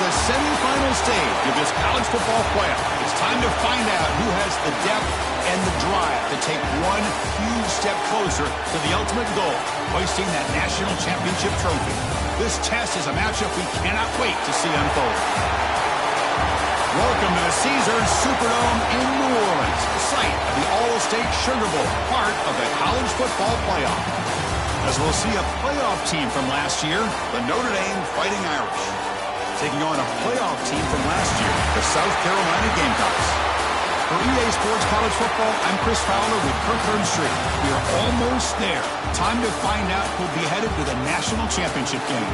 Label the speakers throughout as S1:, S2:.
S1: the semifinal stage of this college football playoff. It's time to find out who has the depth and the drive to take one huge step closer to the ultimate goal, hoisting that national championship trophy. This test is a matchup we cannot wait to see unfold. Welcome to the Caesars Superdome in New Orleans, the site of the All-State Sugar Bowl, part of the college football playoff. As we'll see a playoff team from last year, the Notre Dame Fighting Irish, taking on a playoff team from last year, the South Carolina Gamecocks. For EA Sports College Football, I'm Chris Fowler with Kirk Herbstreit. We are almost there. Time to find out who'll be headed to the national championship game.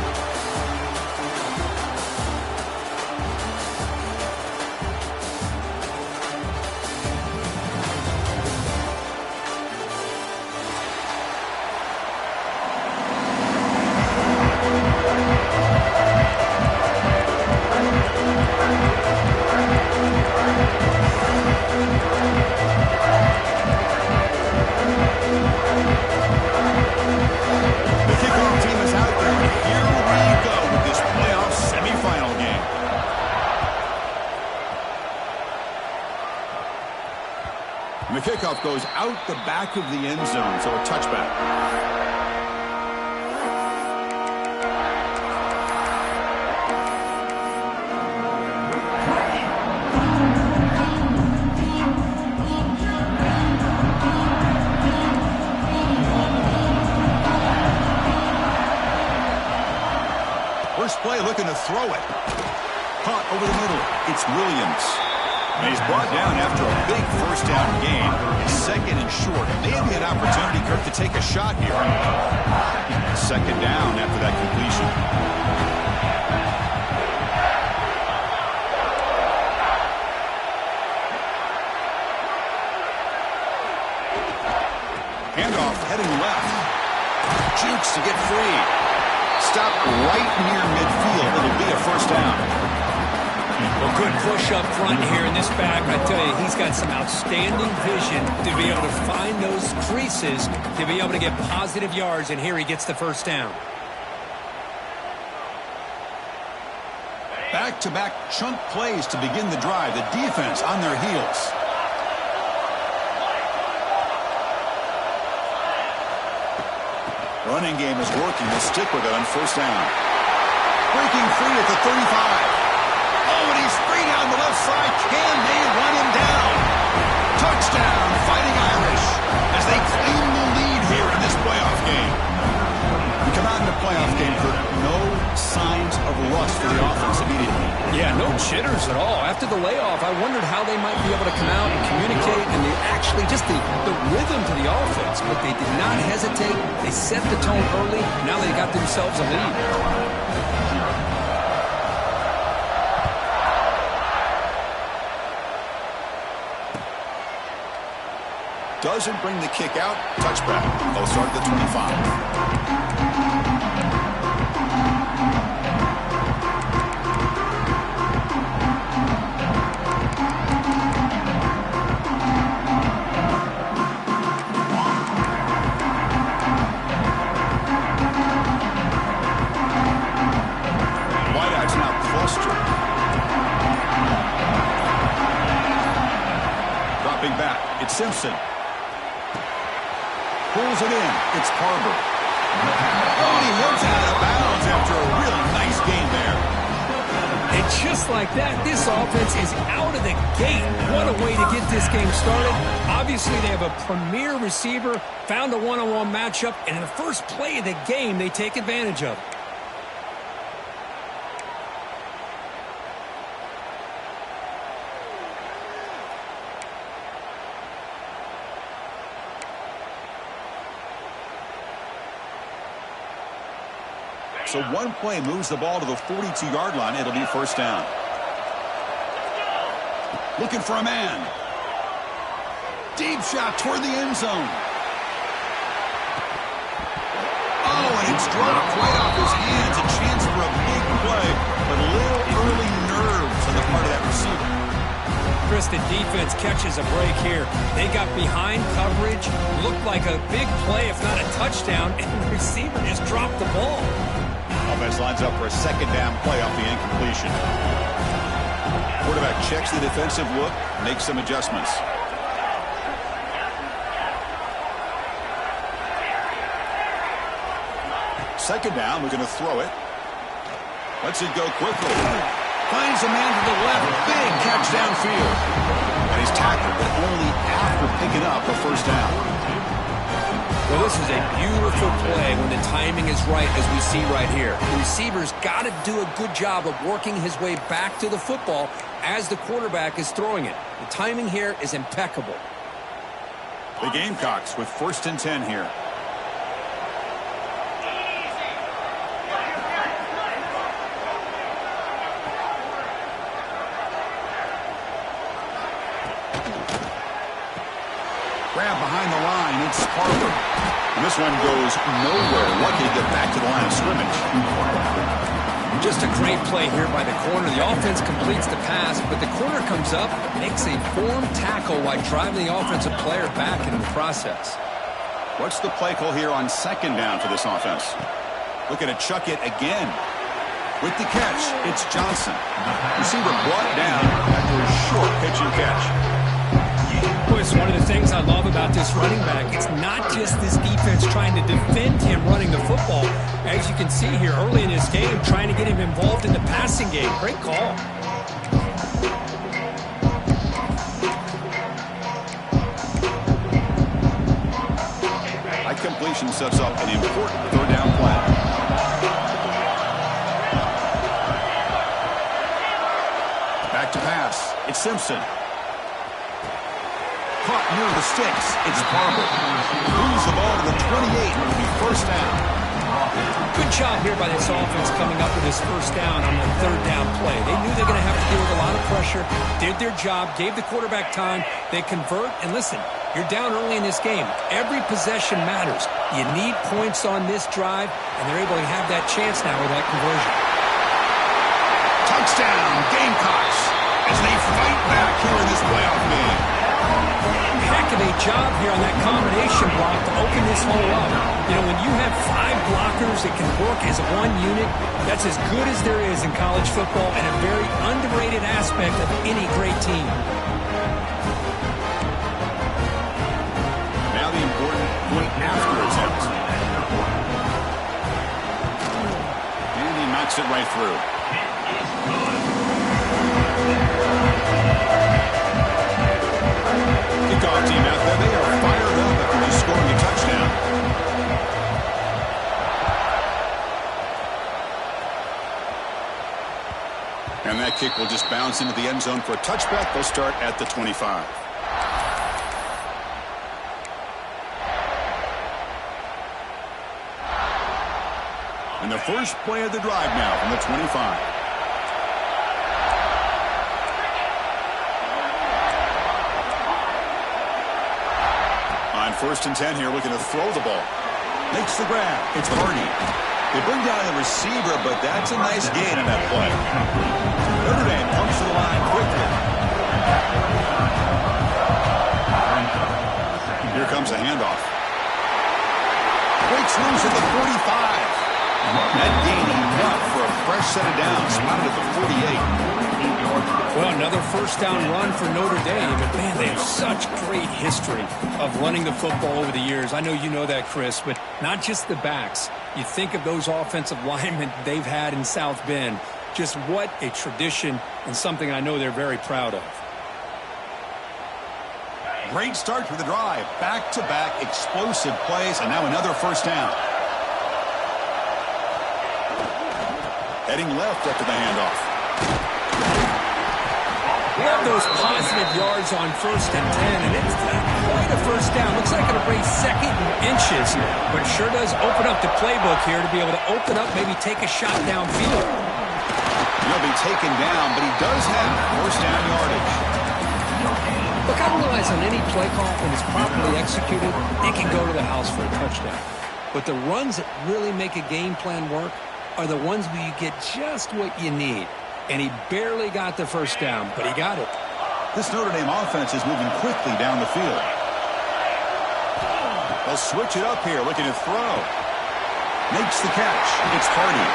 S1: The kickoff goes out the back of the end zone, so a touchback. First play looking to throw it. Caught over the middle. It's Williams. And he's brought down after a big first down gain. It's second and short. Maybe an opportunity, Kirk, to take a shot here. Second down after that completion. Handoff heading left. Jukes to get free. Stop right near midfield. It'll be a first down.
S2: Well, good push up front here in this back. I tell you, he's got some outstanding vision to be able to find those creases, to be able to get positive yards, and here he gets the first down.
S1: Back-to-back chunk plays to begin the drive. The defense on their heels. Running game is working. They'll stick with it on first down. Breaking free at the 35. Oh, and he's free down the left side. Can they run him down? Touchdown, Fighting Irish, as they claim the lead here in this playoff game. We come out in the playoff game for no signs of rust for the offense immediately.
S2: Yeah, no jitters at all. After the layoff, I wondered how they might be able to come out and communicate, and they actually just the rhythm to the offense. But they did not hesitate. They set the tone early. Now they got themselves a lead.
S1: Doesn't bring the kick out. Touchback. They'll start at the 25. Wideouts now clustered. Dropping back. It's Simpson. Pulls it in. It's Carver. Oh, and he heads out of bounds after a really nice game there.
S2: And just like that, this offense is out of the gate. What a way to get this game started. Obviously, they have a premier receiver, found a one-on-one matchup, and in the first play of the game, they take advantage of it.
S1: So one play moves the ball to the 42-yard line. It'll be first down. Looking for a man. Deep shot toward the end zone. Oh, and it's dropped right off his hands. A chance for a big play, but a little early nerves on the part of that receiver.
S2: Chris, the defense catches a break here. They got behind coverage, looked like a big play, if not a touchdown, and the receiver just dropped the ball.
S1: offense lines up for a second down play off the incompletion. Quarterback checks the defensive look, makes some adjustments. Second down, we're going to throw it. Lets it go quickly. Finds a man to the left. Big catch downfield. And he's tackled, but only after picking up a first down.
S2: Well, this is a beautiful play when the timing is right, as we see right here. The receiver's got to do a good job of working his way back to the football as the quarterback is throwing it. The timing here is impeccable.
S1: The Gamecocks with 1st and 10 here. Grab behind the line. It's Harper. And this one goes nowhere. Lucky to get back to the line of scrimmage.
S2: Just a great play here by the corner. The offense completes the pass, but the corner comes up, makes a form tackle while driving the offensive player back in the process.
S1: What's the play call here on second down for this offense? Looking to chuck it again. With the catch, it's Johnson. Receiver brought down after a short pitch and catch.
S2: Boy, it's one of the things I love about this running back. It's not just this defense trying to defend him running the football. As you can see here early in this game, trying to get him involved in the passing game. Great call.
S1: High completion sets up an important third down play. Back to pass. It's Simpson. Caught near the sticks. It's Barber. Moves the ball to the 28. It'll be first down.
S2: Good job here by this offense coming up with this first down on the third down play. They knew they were going to have to deal with a lot of pressure, did their job, gave the quarterback time. They convert, and listen, you're down early in this game. Every possession matters. You need points on this drive, and they're able to have that chance now with that conversion.
S1: Touchdown, Gamecocks, as they fight back here in this playoff game.
S2: Heck of a job here on that combination block to open this hole up. You know, when you have 5 blockers that can work as one unit, that's as good as there is in college football and a very underrated aspect of any great team.
S1: Now the important point after attempt. And he knocks it right through. Kickoff team out there, they are fired up after just scoring a touchdown. And that kick will just bounce into the end zone for a touchback. They'll start at the 25. And the first play of the drive now from the 25. On 1st and 10 here, looking to throw the ball. Makes the grab. It's Hardy. They bring down the receiver, but that's a nice gain on that play. Notre Dame comes to the line quickly. Here comes a handoff. Breaks loose at the 45. That gain enough for a fresh set of downs. Spotted at the 48.
S2: Well, another first down run for Notre Dame. But, man, they have such great history of running the football over the years. I know you know that, Chris, but not just the backs. You think of those offensive linemen they've had in South Bend. Just what a tradition and something I know they're very proud of.
S1: Great start for the drive. Back-to-back explosive plays, and now another first down. Heading left after the handoff.
S2: We have those positive yards on 1st and 10, and it's not quite a first down. Looks like it'll bring second and inches, but it sure does open up the playbook here to be able to open up, maybe take a shot downfield.
S1: He'll be taken down, but he does have first down yardage.
S2: Look, I realize on any play call, when it's properly executed, it can go to the house for a touchdown. But the runs that really make a game plan work are the ones where you get just what you need. And he barely got the first down, but he got it.
S1: This Notre Dame offense is moving quickly down the field. They'll switch it up here, looking to throw. Makes the catch. It's Hardy.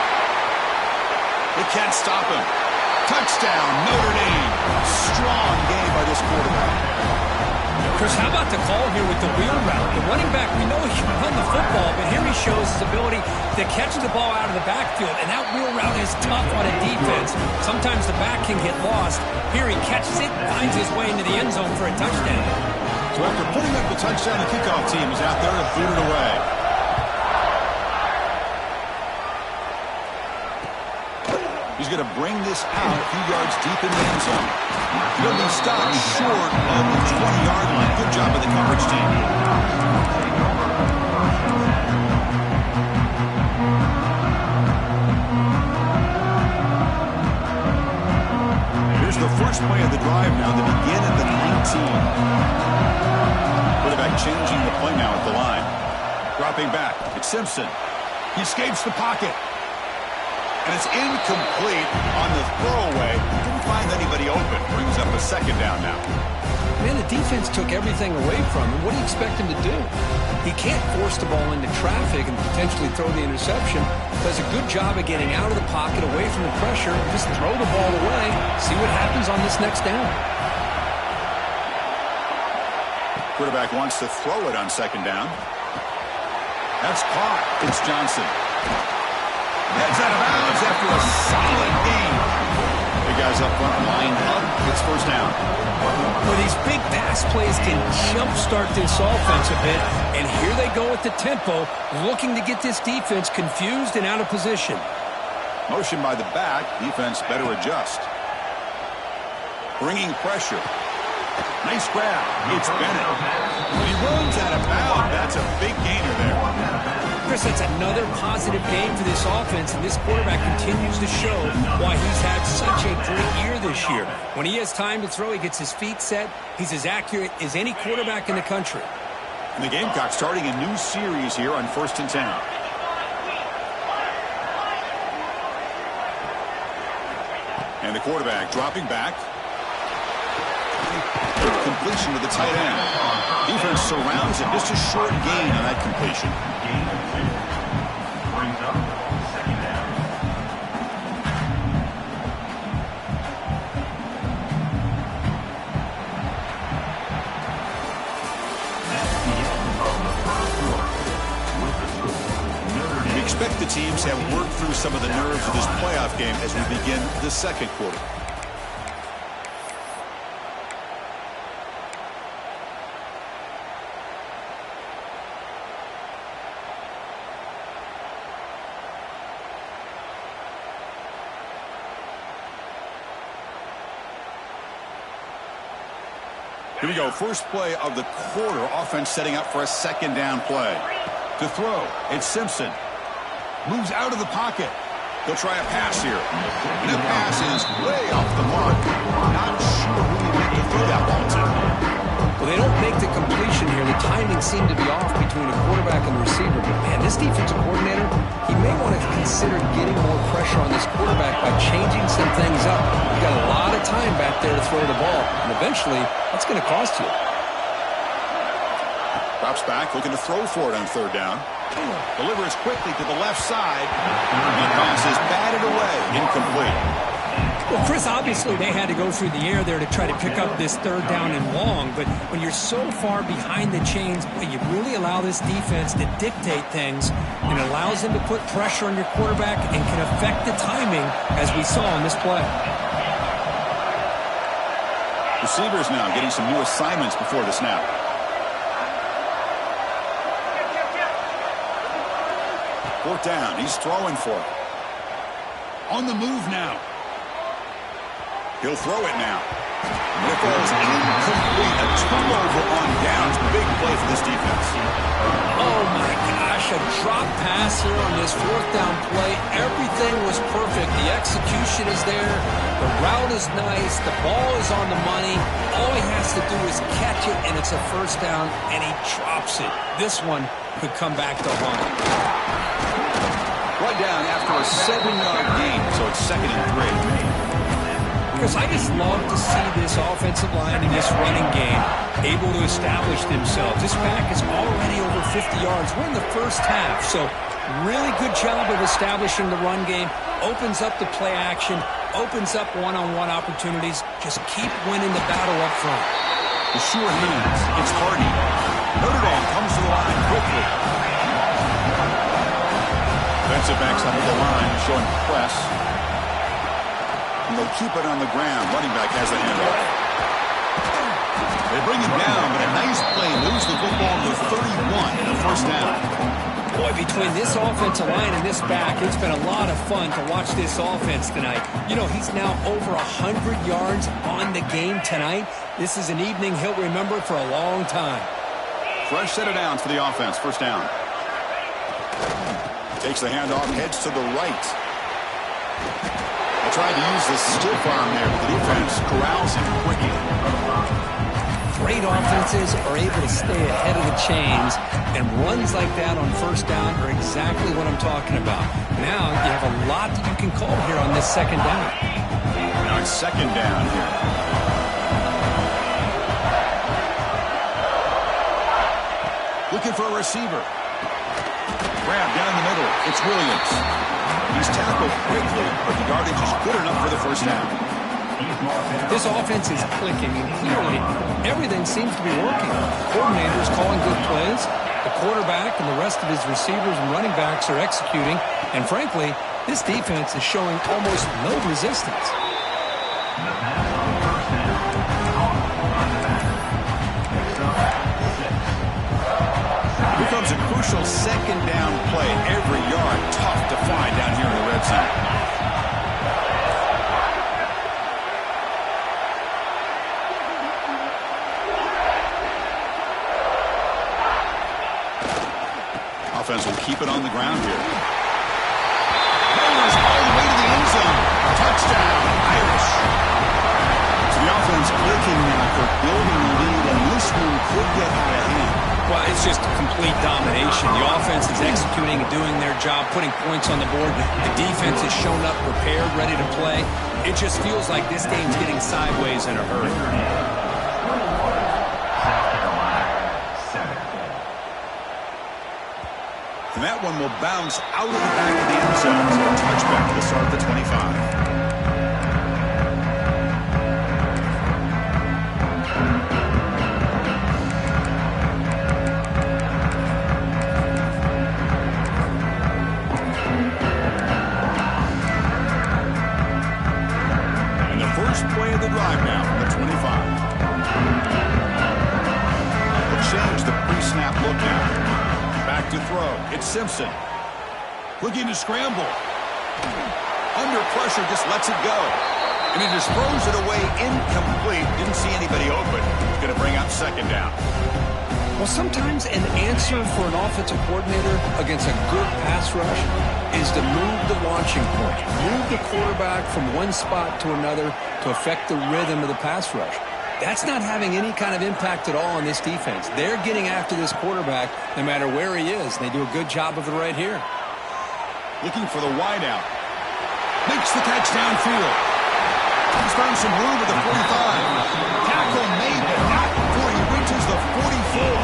S1: They can't stop him. Touchdown, Notre Dame. Strong game by this quarterback.
S2: Chris, how about the call here with the wheel route? The running back, we know he can run the football, but here he shows his ability to catch the ball out of the backfield, and that wheel route is tough on a defense. Sometimes the back can get lost. Here he catches it, finds his way into the end zone for a touchdown.
S1: So after putting up the touchdown, the kickoff team is out there to boot it away. He's going to bring this out a few yards deep in the end zone. He'll be stopped short of the 20-yard line. Good job by the coverage team. Here's the first play of the drive now. They begin at the 19. Quarterback changing the play now at the line. Dropping back. It's Simpson. He escapes the pocket. And it's incomplete on the throwaway. Didn't find anybody open. Brings up a second down now.
S2: Man, the defense took everything away from him. What do you expect him to do? He can't force the ball into traffic and potentially throw the interception. Does a good job of getting out of the pocket, away from the pressure, and just throw the ball away. See what happens on this next down.
S1: Quarterback wants to throw it on second down. That's caught. It's Johnson. Heads out of bounds after a solid game. The guys up front line up. It's first down.
S2: Well, these big pass plays can jumpstart this offense a bit. And here they go at the tempo, looking to get this defense confused and out of position.
S1: Motion by the back. Defense better adjust. Bringing pressure. Nice grab. It's Bennett. He runs out of bounds. That's a big gainer there.
S2: Chris, that's another positive game for this offense, and this quarterback continues to show why he's had such a great year this year. When he has time to throw, he gets his feet set. He's as accurate as any quarterback in the country.
S1: And the Gamecocks starting a new series here on 1st and 10. And the quarterback dropping back. Completion to the tight end. Defense surrounds him. Just a short gain on that completion. Brings up second down. We expect the teams to have worked through some of the nerves of this playoff game as we begin the second quarter. Here we go. First play of the quarter. Offense setting up for a second down play. To throw, it's Simpson. Moves out of the pocket. He'll try a pass here. And the pass is way off the mark. Not sure who he meant to throw that ball to.
S2: Well, they don't make the completion here. The timing seemed to be off between the quarterback and the receiver. But, man, this defensive coordinator, he may want to consider getting more pressure on this quarterback by changing some things up. You got a lot of time back there to throw the ball. And eventually, that's going to cost you.
S1: Drops back, looking to throw for it on third down. Delivers quickly to the left side. The pass is batted away. Incomplete.
S2: Well, Chris, obviously they had to go through the air there to try to pick up this third down and long, but when you're so far behind the chains, you really allow this defense to dictate things, and it allows them to put pressure on your quarterback and can affect the timing, as we saw on this play.
S1: Receivers now getting some new assignments before the snap. Fourth down, he's throwing for it. On the move now. He'll throw it now. It falls incomplete. A turnover on downs. Big play for this defense.
S2: Oh, my gosh. A drop pass here on this fourth down play. Everything was perfect. The execution is there. The route is nice. The ball is on the money. All he has to do is catch it, and it's a first down, and he drops it. This one could come back to haunt him.
S1: Right down after a 7-yard gain, so it's 2nd and 3.
S2: Marcus, I just love to see this offensive line in this running game able to establish themselves. This back is already over 50 yards. We're in the first half, so really good job of establishing the run game. Opens up the play action, opens up one-on-one opportunities. Just keep winning the battle up front.
S1: The sure hands. It's Hardy. Notre Dame comes to the line quickly. Defensive backs up at the line, showing press. And they'll keep it on the ground. Running back has the handoff. They bring him down, but a nice play moves the football to 31 and a first down.
S2: Boy, between this offensive line and this back, it's been a lot of fun to watch this offense tonight. You know, he's now over 100 yards on the game tonight. This is an evening he'll remember for a long time.
S1: Fresh set of downs for the offense. First down. Takes the handoff, heads to the right. They tried to use the stiff arm there, but the defense corrals him quickly.
S2: Great offenses are able to stay ahead of the chains, and runs like that on first down are exactly what I'm talking about. Now you have a lot that you can call here on this second down.
S1: Now it's second down here. Looking for a receiver. Grab down the middle. It's Williams. He's tackled quickly, but the yardage is good enough for the first down.
S2: This offense is clicking, and clearly everything seems to be working. The coordinator's calling good plays. The quarterback and the rest of his receivers and running backs are executing. And frankly, this defense is showing almost no resistance.
S1: Here comes a crucial second down play. Every yard tough to find down here in the red zone. Offense will keep it on the ground here. Goes all the way to the end zone. Touchdown, Irish. So the offense clicking now for building the lead, and this one could get out of hand.
S2: Well, it's just complete domination. The offense is executing and doing their job, putting points on the board. The defense has shown up prepared, ready to play. It just feels like this game's getting sideways in a hurry.
S1: And that one will bounce out of the back of the end zone. So a touchback to start the 25. And the first play of the drive now from the 25. We'll change the pre-snap look now. Back to throw. It's Simpson. Looking to scramble. Under pressure, just lets it go. And he just throws it away incomplete. Didn't see anybody open. Going to bring up second down.
S2: Well, sometimes an answer for an offensive coordinator against a good pass rush is to move the launching point. Move the quarterback from one spot to another to affect the rhythm of the pass rush. That's not having any kind of impact at all on this defense. They're getting after this quarterback no matter where he is. They do a good job of it right here.
S1: Looking for the wideout. Makes the catch downfield. He's found some room at the 45. Tackle made, but not before he reaches the 44.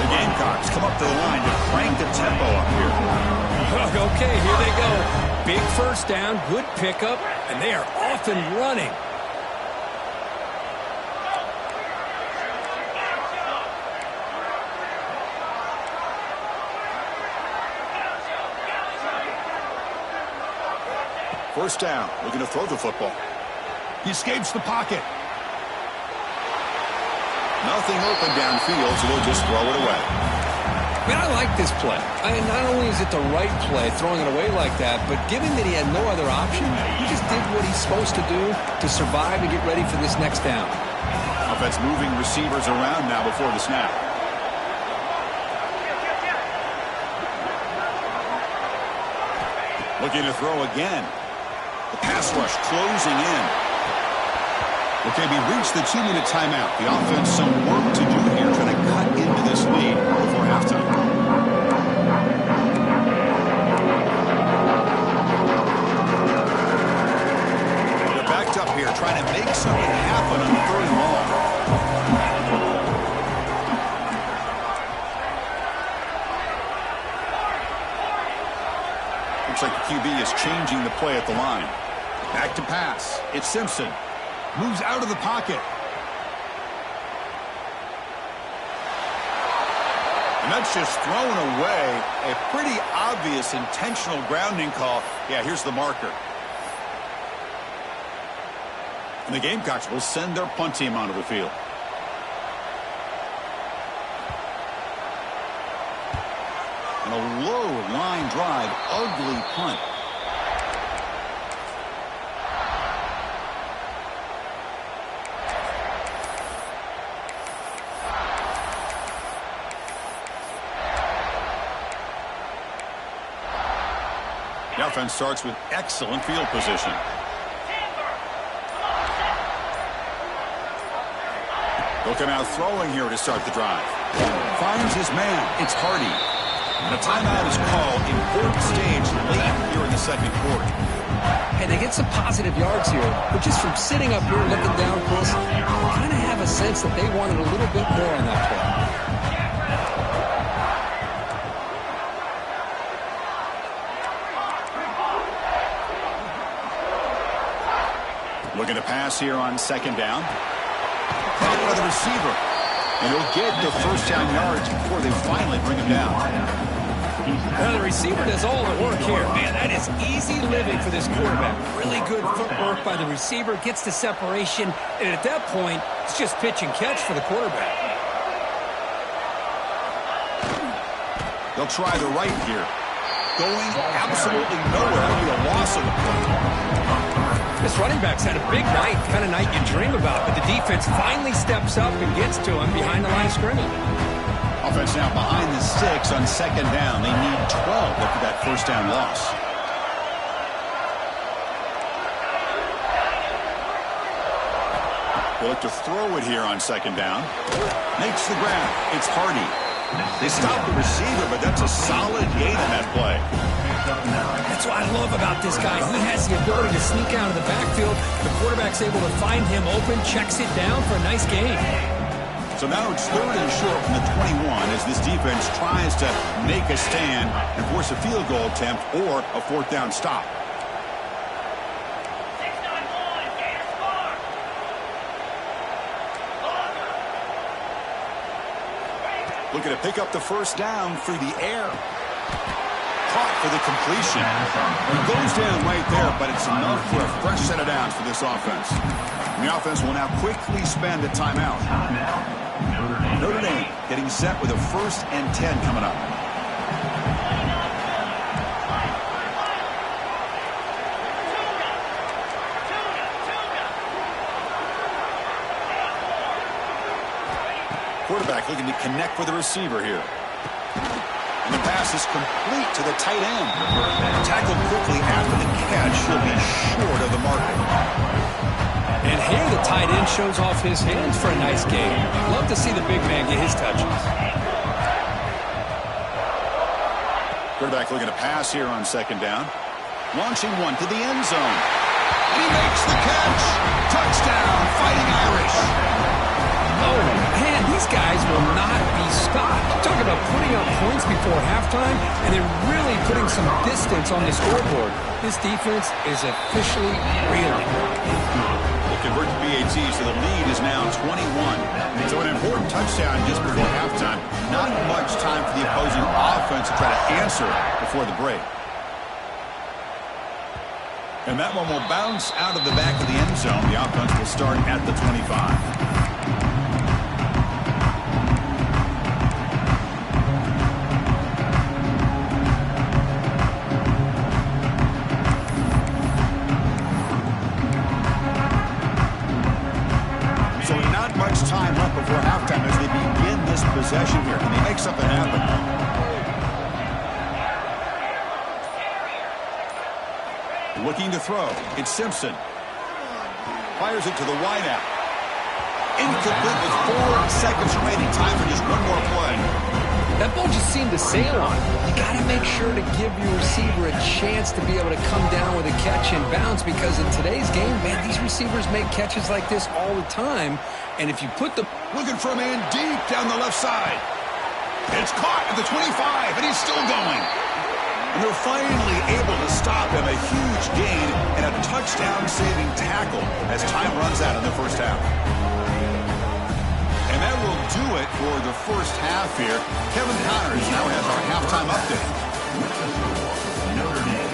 S1: The Gamecocks come up to the line to crank the tempo up here.
S2: Okay, here they go. Big first down, good pickup, and they are off and running.
S1: First down, looking to throw the football. He escapes the pocket. Nothing open downfield, so they'll just throw it away.
S2: Man, I like this play. Not only is it the right play, throwing it away like that, but given that he had no other option, he just did what he's supposed to do to survive and get ready for this next down.
S1: Offense moving receivers around now before the snap. Looking to throw again. The pass rush closing in. Okay, we reached the 2-minute timeout. The offense some work to do here, trying to cut into this lead before halftime. Looks like the QB is changing the play at the line. Back to pass. It's Simpson. Moves out of the pocket. And that's just thrown away. A pretty obvious intentional grounding call. Yeah, here's the marker. And the Gamecocks will send their punt team onto the field. And a low line drive, ugly punt. The offense starts with excellent field position. Looking out throwing here to start the drive. Finds his man. It's Hardy. And a timeout is called. Important stage late here in the second quarter.
S2: Hey, they get some positive yards here, but just from sitting up here looking down, Chris, I kind of have a sense that they wanted a little bit more on that play.
S1: Looking to pass here on second down. Caught by the receiver. And he'll get the first down yards before they finally bring him down.
S2: Well, the receiver does all the work here. Man, that is easy living for this quarterback. Really good footwork by the receiver. Gets the separation. And at that point, it's just pitch and catch for the quarterback.
S1: They'll try the right here. Going absolutely nowhere with a loss of the play.
S2: This running back's had a big night, the kind of night you dream about, but the defense finally steps up and gets to him behind the line of scrimmage.
S1: Offense now behind the sticks on second down. They need 12 after that first down loss. They look to throw it here on second down. Makes the grab. It's Hardy. They stop the receiver, but that's a solid gain in that play.
S2: That's what I love about this guy. He has the ability to sneak out of the backfield. The quarterback's able to find him open, checks it down for a nice gain.
S1: So now it's third and short from the 21 as this defense tries to make a stand and force a field goal attempt or a fourth down stop. Looking to pick up the first down through the air. Caught for the completion. He goes down right there, but it's enough for a fresh set of downs for this offense. And the offense will now quickly spend a timeout. Notre Dame getting set with a 1st and 10 coming up. Quarterback looking to connect with the receiver here. And the pass is complete to the tight end. Tackled quickly after the catch. He'll be short of the marker.
S2: And here the tight end shows off his hands for a nice game. Love to see the big man get his touches.
S1: Quarterback looking to pass here on second down. Launching one to the end zone. And he makes the catch. Touchdown, Fighting Irish.
S2: Oh, man, these guys will not be stopped. Talk about putting up points before halftime, and then really putting some distance on the scoreboard. This defense is officially reeling.
S1: Will convert to PAT, so the lead is now 21. So an important touchdown just before halftime. Not much time for the opposing offense to try to answer before the break. And that one will bounce out of the back of the end zone. The offense will start at the 25. Time left before halftime as they begin this possession here. Can they make something happen? Looking to throw. It's Simpson. Fires it to the wideout. Incomplete with 4 seconds remaining. Time for just one more play.
S2: That ball just seemed to sail on. You got to make sure to give your receiver a chance to be able to come down with a catch and bounce, because in today's game, man, these receivers make catches like this all the time. And if you put the...
S1: Looking for a man deep down the left side. It's caught at the 25, and he's still going. And they're finally able to stop him. A huge gain and a touchdown-saving tackle as time runs out in the first half. And that will do it for the first half here. Kevin Connors now has our halftime update.
S3: Notre Dame,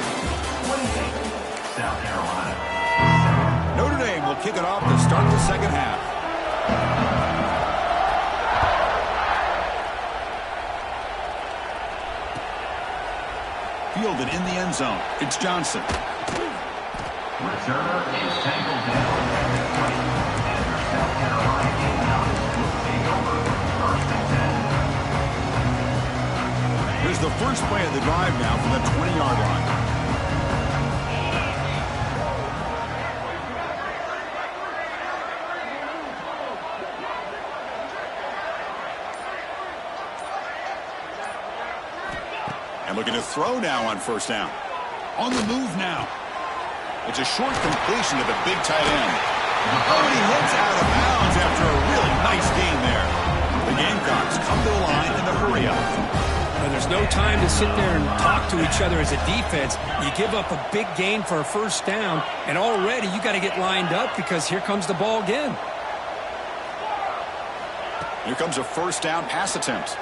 S3: 28, South Carolina.
S1: Notre Dame will kick it off to start the second half. Fielded in the end zone. It's Johnson.
S3: Returner is tangled down at the 20. After South Carolina game out will take over first and 10.
S1: Here's the first play of the drive now from the 20-yard line. And looking to throw now on first down. On the move now. It's a short completion to the big tight end. Oh, and he heads out of bounds after a really nice gain there. The Gamecocks come to the line in the hurry up.
S2: Well, there's no time to sit there and talk to each other as a defense. You give up a big gain for a first down, and already you got to get lined up because here comes the ball again.
S1: Here comes a first down pass attempt.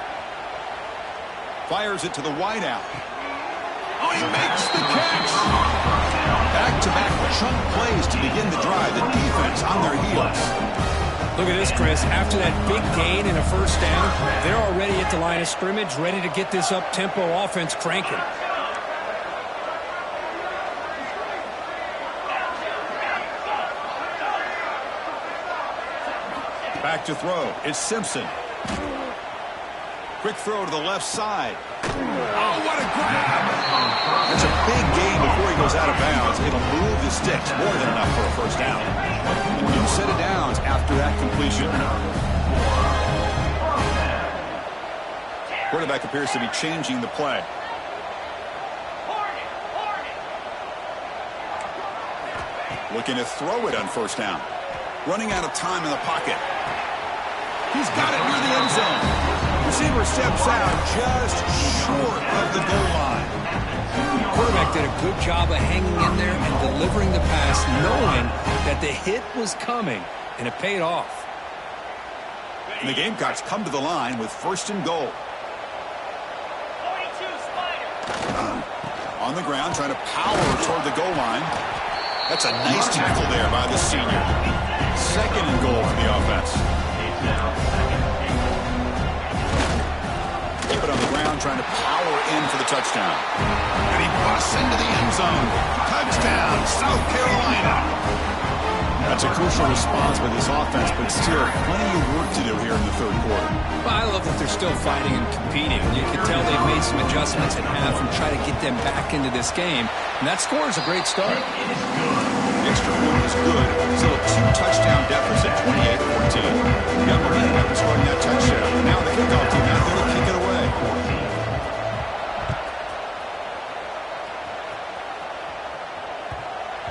S1: Fires it to the wideout. Oh, he makes the catch. Back-to-back chunk plays to begin the drive. The defense on their heels.
S2: Look at this, Chris. After that big gain and a first down, they're already at the line of scrimmage, ready to get this up-tempo offense cranking.
S1: Back to throw. It's Simpson. Quick throw to the left side. Oh, what a grab! That's a big gain before he goes out of bounds. It'll move the sticks more than enough for a first down. A new set of downs after that completion. Quarterback appears to be changing the play. Looking to throw it on first down. Running out of time in the pocket. He's got it near the end zone. Receiver steps out just short of the goal line.
S2: Quarterback did a good job of hanging in there and delivering the pass, knowing that the hit was coming, and it paid off.
S1: And the Gamecocks come to the line with first and goal.
S4: 42 Spider.
S1: On the ground, trying to power toward the goal line. That's a nice tackle there by the senior. Second and goal for the offense. Keep it on the ground, trying to power in for the touchdown. And he busts into the end zone. Touchdown, South Carolina. That's a crucial response by this offense, but still plenty of work to do here in the third quarter.
S2: Well, I love that they're still fighting and competing. You can tell they've made some adjustments at half and try to get them back into this game. And that score is a great start.
S1: The extra point is good. Still a two-touchdown deficit, 28-14. Got momentum after scoring that touchdown. Now the kickoff team out there to kick it away.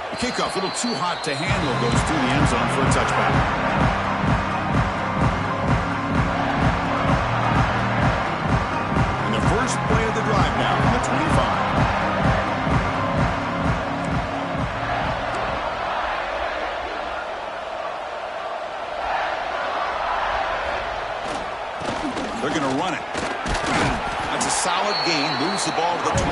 S1: The kickoff, a little too hot to handle, goes through the end zone for a touchback. And the first play of the drive now from the 25. They're going to run it. That's a solid gain. Moves the ball to the 29.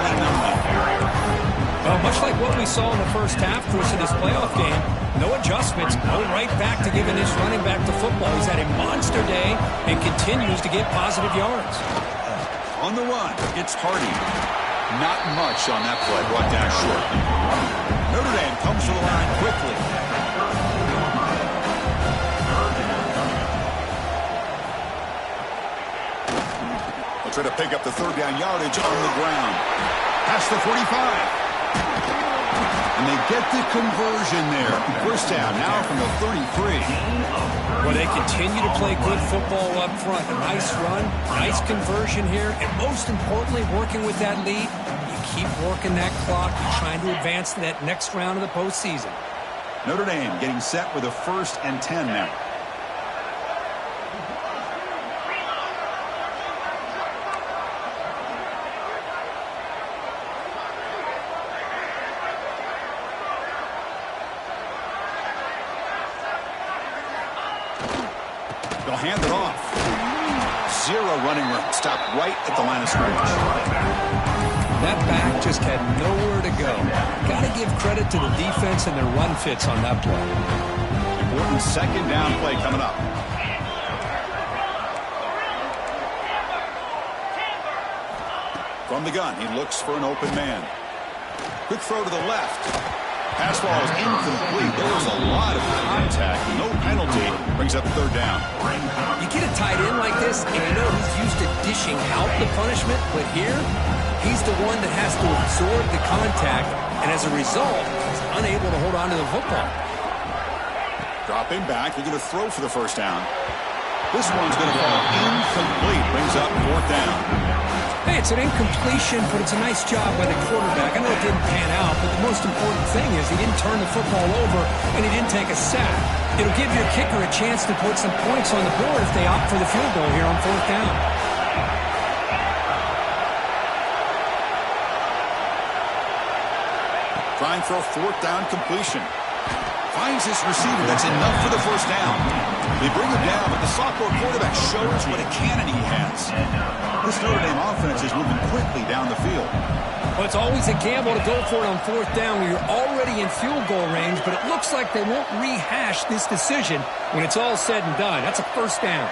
S2: Well, much like what we saw in the first half, Chris, in this playoff game, no adjustments, go right back to giving this running back the football. He's had a monster day and continues to get positive yards.
S1: On the run, it's Hardy. Not much on that play, brought down short. Notre Dame comes to the line quickly. They'll try to pick up the third down yardage on the ground. Past the 45. And they get the conversion there. First down now from the 33.
S2: Well, they continue to play good football up front. A nice run, nice conversion here, and most importantly, working with that lead, you keep working that clock, trying to advance to that next round of the postseason.
S1: Notre Dame getting set with a 1st and 10 now. They'll hand it off. Zero running room. Stopped right at the line of scrimmage.
S2: That back just had nowhere to go. Got to give credit to the defense and their run fits on that play.
S1: Important second down play coming up. From the gun, he looks for an open man. Quick throw to the left. Pass ball is incomplete. There was a lot of contact. No penalty. Brings up third down.
S2: You get a tight end like this, and you know he's used to dishing out the punishment, but here, he's the one that has to absorb the contact, and as a result, he's unable to hold on to the football.
S1: Dropping back, they're going to throw for the first down. This one's going to fall incomplete. Brings up fourth down.
S2: Hey, it's an incompletion, but it's a nice job by the quarterback. I know it didn't pan out, but the most important thing is he didn't turn the football over, and he didn't take a sack. It'll give your kicker a chance to put some points on the board if they opt for the field goal here on fourth down.
S1: Trying for a fourth down completion. Finds his receiver. That's enough for the first down. They bring him down, but the sophomore quarterback shows what a cannon he has. This Notre Dame offense is moving quickly down the field.
S2: Well, it's always a gamble to go for it on fourth down when you're already in field goal range, but it looks like they won't rehash this decision when it's all said and done. That's a first down.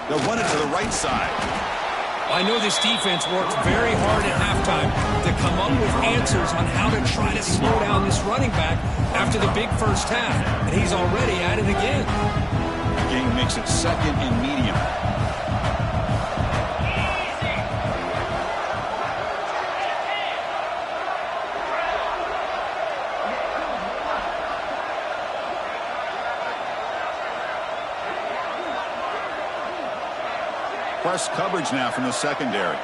S1: They'll run it to the right side.
S2: I know this defense worked very hard at halftime to come up with answers on how to try to slow down this running back after the big first half, and he's already at it again.
S1: The game makes it second and medium. Press coverage now from the secondary.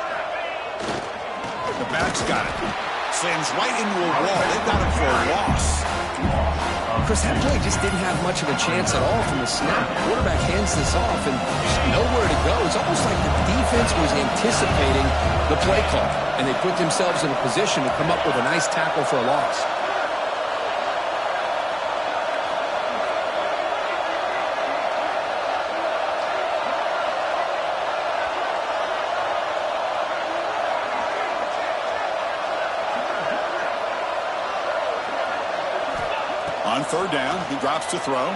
S1: The back's got it. Slams right into a wall. They've got him for a loss.
S2: Chris, that play just didn't have much of a chance at all from the snap. The quarterback hands this off and there's nowhere to go. It's almost like the defense was anticipating the play call, and they put themselves in a position to come up with a nice tackle for a loss.
S1: On third down, he drops to throw.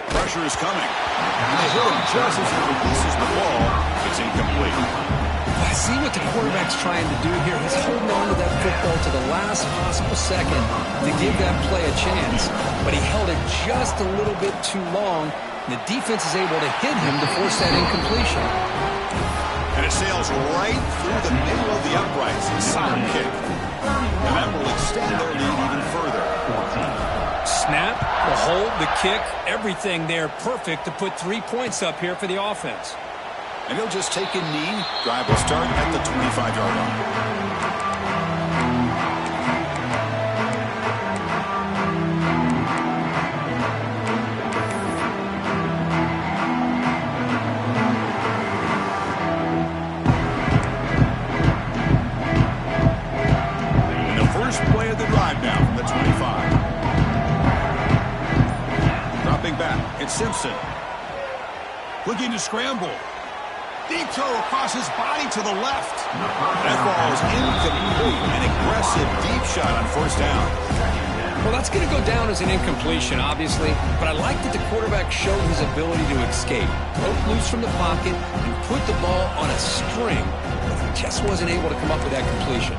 S1: Pressure is coming. And they hit him just as he releases the ball. It's incomplete.
S2: I see what the quarterback's trying to do here. He's holding on to that football to the last possible second to give that play a chance. But he held it just a little bit too long. And the defense is able to hit him to force that incompletion.
S1: And it sails right through the middle of the uprights. Solid kick. And that will extend their lead even further.
S2: Snap, the hold, the kick, everything there perfect to put 3 points up here for the offense.
S1: And he'll just take a knee. Drive will start at the 25-yard line. And the first play of the drive now from the 25. Dropping back, it's Simpson. Looking to scramble. Deep throw across his body to the left. That ball is incomplete. An aggressive deep shot on first down.
S2: Well, that's going to go down as an incompletion, obviously, but I like that the quarterback showed his ability to escape. Broke loose from the pocket and put the ball on a string, but he just wasn't able to come up with that completion.